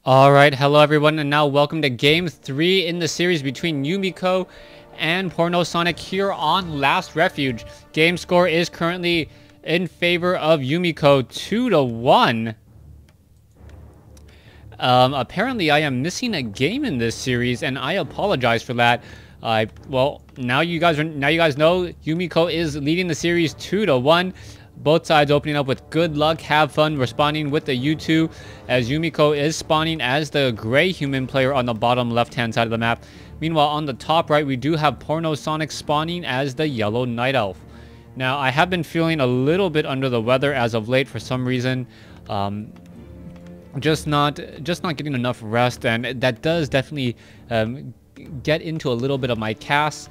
Alright, hello everyone, and now welcome to Game 3 in the series between Yumiko and Sonik here on Last Refuge. Game score is currently in favor of Yumiko, 2-1. Apparently I am missing a game in this series, and I apologize for that. Well, now you guys know Yumiko is leading the series 2-1. Both sides opening up with good luck, have fun, responding with the U2 as Yumiko is spawning as the gray human player on the bottom left-hand side of the map. Meanwhile, on the top right, we do have Sonik spawning as the yellow night elf. Now, I have been feeling a little bit under the weather as of late for some reason. Just not getting enough rest, and that does definitely get into a little bit of my casts.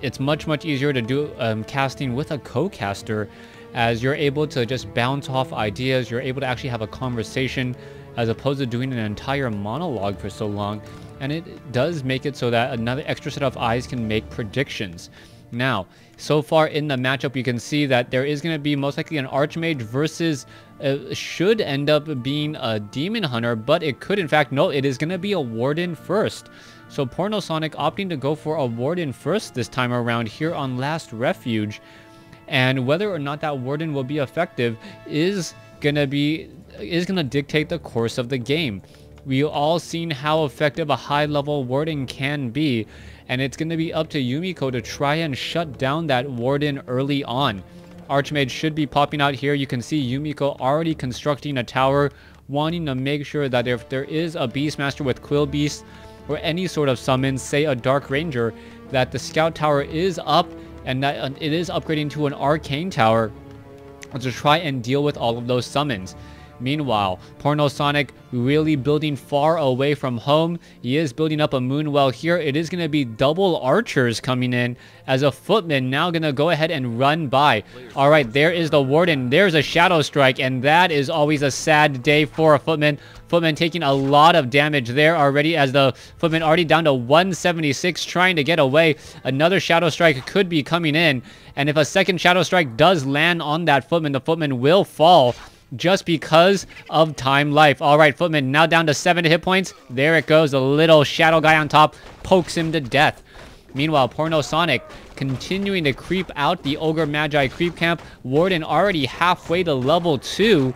It's much easier to do casting with a co-caster, as you're able to just bounce off ideas. You're able to actually have a conversation as opposed to doing an entire monologue for so long, and it does make it so that another extra set of eyes can make predictions. Now, so far in the matchup, you can see that there is going to be most likely an Archmage versus should end up being a Demon Hunter, but it could in fact, no, it is going to be a Warden first. So Sonik opting to go for a Warden first this time around here on Last Refuge. And whether or not that Warden will be effective is gonna dictate the course of the game. We've all seen how effective a high-level Warden can be, and it's gonna be up to Yumiko to try and shut down that Warden early on. Archmage should be popping out here. You can see Yumiko already constructing a tower, wanting to make sure that if there is a Beastmaster with Quill Beast or any sort of summon, say a Dark Ranger, that the Scout Tower is up and that it is upgrading to an Arcane Tower to try and deal with all of those summons. Meanwhile, Sonik really building far away from home. He is building up a Moonwell here. It is going to be double archers coming in as a Footman now going to go ahead and run by. Alright, there is the Warden. There's a Shadow Strike, and that is always a sad day for a Footman. Footman taking a lot of damage there already, as the Footman already down to 176 trying to get away. Another Shadow Strike could be coming in, and if a second Shadow Strike does land on that Footman, the Footman will fall just because of time life. Alright, Footman now down to 7 hit points. There it goes. The little shadow guy on top pokes him to death. Meanwhile, Sonik continuing to creep out the Ogre Magi creep camp. Warden already halfway to level 2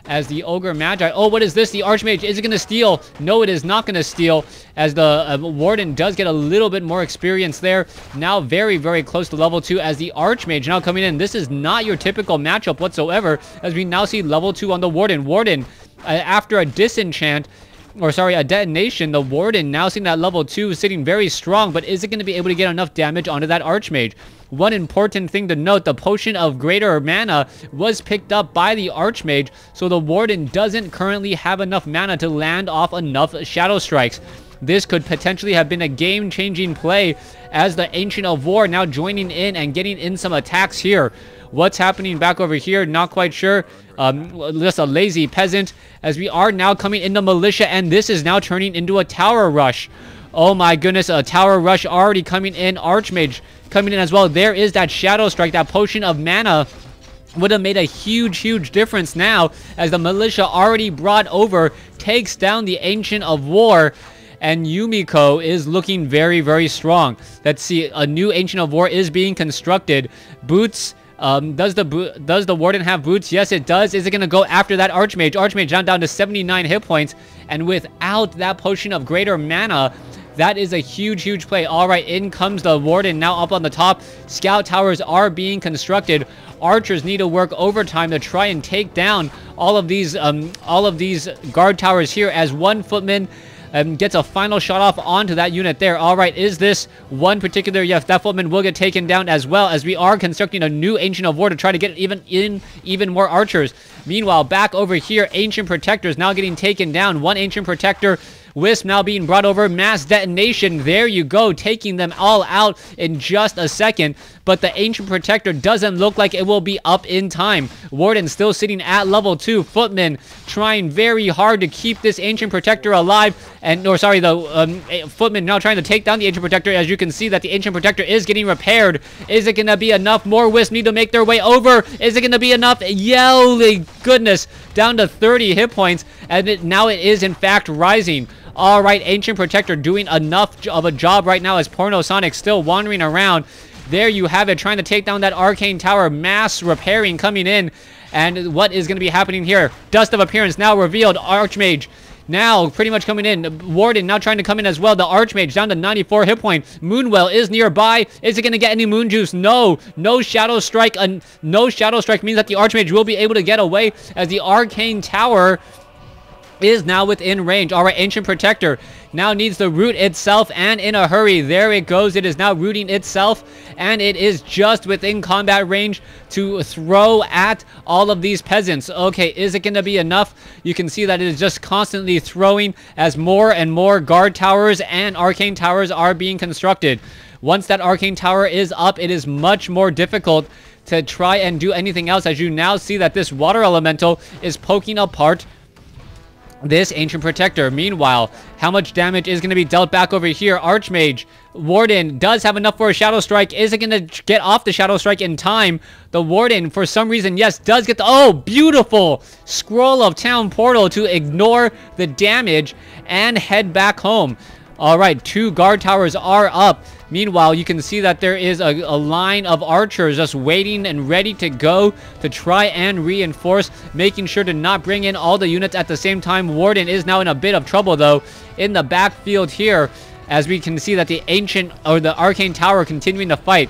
as the Ogre Magi... Oh, what is this? The Archmage, is it going to steal? No, it is not going to steal, as the Warden does get a little bit more experience there. Now very close to level 2 as the Archmage now coming in. This is not your typical matchup whatsoever, as we now see level 2 on the Warden. Warden, after a disenchant, or sorry, a detonation, the Warden now seeing that level 2 sitting very strong, but is it going to be able to get enough damage onto that Archmage? One important thing to note, the Potion of Greater Mana was picked up by the Archmage, so the Warden doesn't currently have enough mana to land off enough Shadow Strikes. This could potentially have been a game-changing play, as the Ancient of War now joining in and getting in some attacks here. What's happening back over here? Not quite sure. Just a lazy peasant, as we are now coming into Militia, and this is now turning into a Tower Rush. Oh my goodness, a Tower Rush already coming in. Archmage coming in as well. There is that Shadow Strike. That Potion of Mana would have made a huge difference now, as the Militia already brought over takes down the Ancient of War. And Yumiko is looking very strong. Let's see, a new Ancient of War is being constructed. Boots. Does the Warden have boots? Yes, it does. Is it going to go after that Archmage? Archmage down to 79 hit points. And without that Potion of Greater Mana, that is a huge play. Alright, in comes the Warden now up on the top. Scout Towers are being constructed. Archers need to work overtime to try and take down all of these guard towers here, as one Footman gets a final shot off onto that unit there. Alright, is this one particular... Yes, that Footman will get taken down, as well as we are constructing a new Ancient of War to try to get even more archers. Meanwhile, back over here, Ancient Protectors now getting taken down. One Ancient Protector. Wisp now being brought over. Mass detonation. There you go. Taking them all out in just a second. But the Ancient Protector doesn't look like it will be up in time. Warden still sitting at level 2. Footman trying very hard to keep this Ancient Protector alive. The Footman now trying to take down the Ancient Protector. As you can see that the Ancient Protector is getting repaired. Is it going to be enough? More Wisps need to make their way over. Is it going to be enough? Yeah, they goodness, down to 30 hit points, and now it is in fact rising. All right, Ancient Protector doing enough of a job right now as Porno Sonic still wandering around. There you have it, trying to take down that Arcane Tower. Mass repairing coming in. And what is going to be happening here? Dust of Appearance now revealed. Archmage now pretty much coming in. Warden now trying to come in as well. The Archmage down to 94 hit points. Moonwell is nearby. Is it going to get any Moon Juice? No. No Shadow Strike. No Shadow Strike means that the Archmage will be able to get away as the Arcane Tower is now within range. All right, Ancient Protector now needs to root itself, and in a hurry. There it goes. It is now rooting itself, and it is just within combat range to throw at all of these peasants. Okay, is it going to be enough? You can see that it is just constantly throwing as more and more guard towers and arcane towers are being constructed. Once that arcane tower is up, it is much more difficult to try and do anything else, as you now see that this water elemental is poking apart this Ancient Protector. Meanwhile, how much damage is going to be dealt back over here? Archmage, Warden does have enough for a Shadow Strike. Is it going to get off the Shadow Strike in time? The Warden, for some reason, yes, does get the... Oh, beautiful! Scroll of Town Portal to ignore the damage and head back home. All right, 2 guard towers are up. Meanwhile, you can see that there is a line of archers just waiting and ready to go to try and reinforce, making sure to not bring in all the units at the same time. Warden is now in a bit of trouble, though, in the backfield here, as we can see that the Arcane Tower continuing to fight.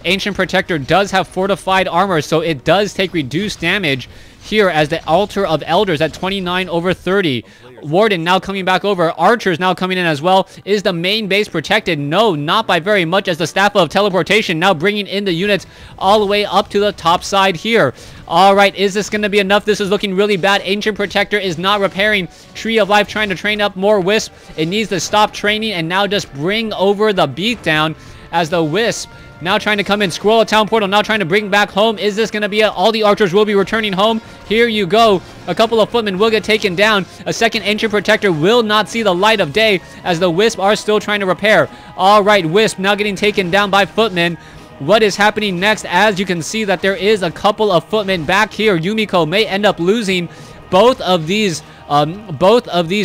Ancient Protector does have fortified armor, so it does take reduced damage here as the Altar of Elders at 29 over 30. Warden now coming back over. Archers now coming in as well. Is the main base protected? No, not by very much, as the Staff of Teleportation now bringing in the units all the way up to the top side here. All right, is this going to be enough? This is looking really bad. Ancient Protector is not repairing. Tree of Life trying to train up more Wisp. It needs to stop training and now just bring over the beatdown as the Wisp now trying to come in. Scroll of Town Portal now trying to bring back home. Is this going to be all the archers will be returning home? Here you go. A couple of footmen will get taken down. A second Ancient Protector will not see the light of day as the Wisp are still trying to repair. All right, Wisp now getting taken down by footmen. What is happening next? As you can see that there is a couple of footmen back here. Yumiko may end up losing both of these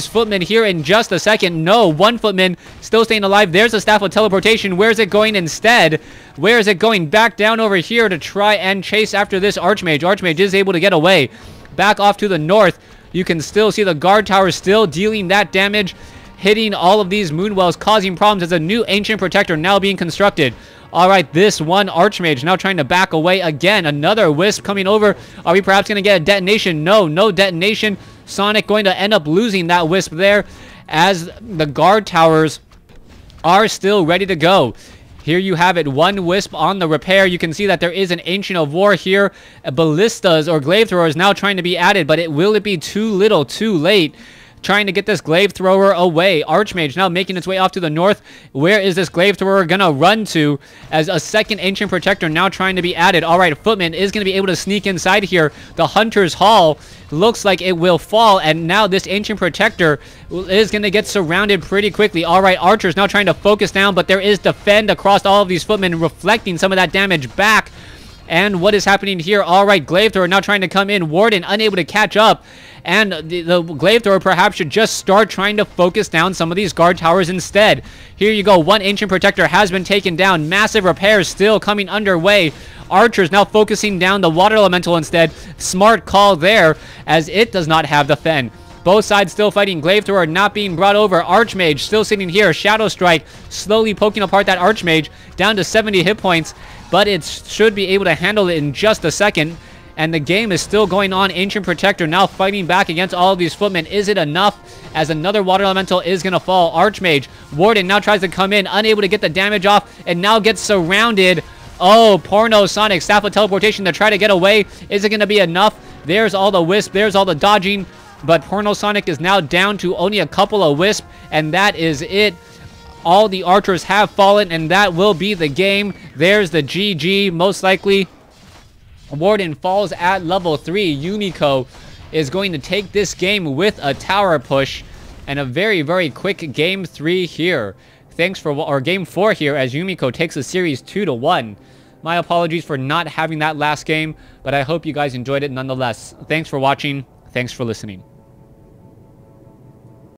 footmen here in just a second. No, one footman still staying alive. There's a Staff of Teleportation. Where's it going instead? Where is it going? Back down over here to try and chase after this Archmage. Archmage is able to get away. Back off to the north. You can still see the guard tower still dealing that damage, hitting all of these Moonwells, causing problems as a new Ancient Protector now being constructed. All right, this one Archmage now trying to back away again. Another Wisp coming over. Are we perhaps going to get a detonation? No, no detonation. Sonic going to end up losing that Wisp there as the guard towers are still ready to go. Here you have it, one Wisp on the repair. You can see that there is an Ancient of War here. Ballistas or Glaive Throwers now trying to be added, but will it be too little, too late? Trying to get this Glaive Thrower away. Archmage now making its way off to the north. Where is this Glaive Thrower gonna run to as a second Ancient Protector now trying to be added? All right, Footman is gonna be able to sneak inside here. The Hunter's Hall looks like it will fall, and now this Ancient Protector is gonna get surrounded pretty quickly. All right, Archers now trying to focus down, but there is Defend across all of these Footmen, reflecting some of that damage back. And what is happening here? All right, Glaive Thrower now trying to come in. Warden unable to catch up. And the Glaive Thrower perhaps should just start trying to focus down some of these guard towers instead. Here you go. One Ancient Protector has been taken down. Massive repairs still coming underway. Archers now focusing down the Water Elemental instead. Smart call there, as it does not have the Fen. Both sides still fighting. Glaive Thrower not being brought over. Archmage still sitting here. Shadow Strike slowly poking apart that Archmage down to 70 hit points. But it should be able to handle it in just a second. And the game is still going on. Ancient Protector now fighting back against all of these footmen. Is it enough? As another Water Elemental is going to fall. Archmage. Warden now tries to come in. Unable to get the damage off. And now gets surrounded. Oh, Porno Sonic. Staff of Teleportation to try to get away. Is it going to be enough? There's all the Wisp. There's all the dodging. But Porno Sonic is now down to only a couple of Wisp. And that is it. All the archers have fallen, and that will be the game. There's the GG, most likely. Warden falls at level 3. Yumiko is going to take this game with a tower push, and a very, very quick game 3 here. Thanks for, or game 4 here, as Yumiko takes the series 2-1. My apologies for not having that last game, but I hope you guys enjoyed it nonetheless. Thanks for watching. Thanks for listening.